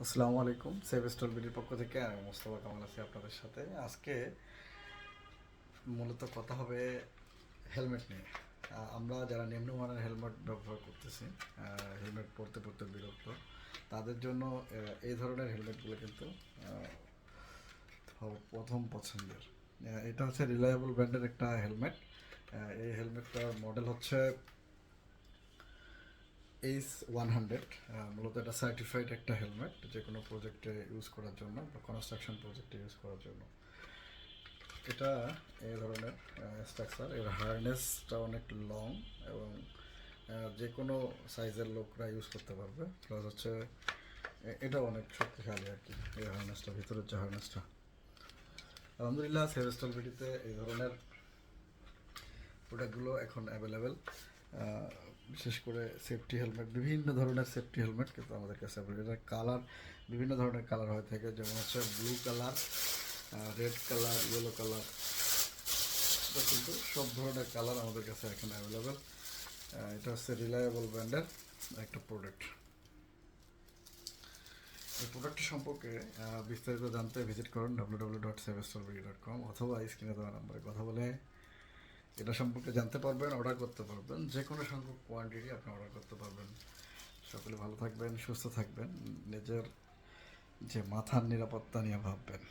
আসসালামু আলাইকুম। Save stall বিডির পক্ষ থেকে আমি মোস্তফা কামাল আছি আপনাদের সাথে। আজকে মূলত কথা হবে হেলমেট নিয়ে। আমরা যারা নিম্নমানের হেলমেট ব্যবহার করতেছি, হেলমেট পরতে পরতে বিরক্ত, তাদের জন্য এই ধরনের হেলমেটগুলো কিন্তু প্রথম পছন্দের। এটা হচ্ছে রিলায়েবল ব্র্যান্ডের একটা হেলমেট। এই হেলমেটটার মডেল হচ্ছে এইচ 100। মূলত এটা সার্টিফাইড একটা হেলমেট, যে কোনো প্রজেক্টে ইউজ করার জন্য বা কনস্ট্রাকশন প্রজেক্টে ইউজ করার জন্য। এটা এই ধরনের স্ট্রাকচার, এর হার্নেসটা অনেক লং এবং যে কোনো সাইজের লোকরা ইউজ করতে পারবে। প্লাস হচ্ছে এটা অনেক শক্তিশালী আর কি, এই হার্নেসটা, ভিতরের যে হার্নেসটা। আলহামদুলিল্লাহ সেভেস্টল ভিডিওতে এই ধরনের প্রোডাক্টগুলো এখন অ্যাভেলেবেল। বিশেষ করে সেফটি হেলমেট, বিভিন্ন ধরনের সেফটি হেলমেট কিন্তু আমাদের কাছে অ্যাভেলেবেল। এটার কালার বিভিন্ন ধরনের কালার হয়ে থাকে, যেমন হচ্ছে blue colour, red colour, yellow colour, এটা কিন্তু সব ধরনের কালার আমাদের কাছে এখন অ্যাভেলেবেল। এটা হচ্ছে রিলায়েবল ব্র্যান্ডের একটা প্রোডাক্ট। এই প্রোডাক্টটি সম্পর্কে বিস্তারিত জানতে ভিজিট করুন www.savestolbidi.com অথবা স্ক্রিনে দেওয়া নাম্বারে কথা বলে এটা সম্পর্কে জানতে পারবেন, অর্ডার করতে পারবেন। যে কোনো সংখ্যক কোয়ান্টিটি আপনি অর্ডার করতে পারবেন। সকলে ভালো থাকবেন, সুস্থ থাকবেন, নিজের যে মাথার নিরাপত্তা নিয়ে ভাববেন।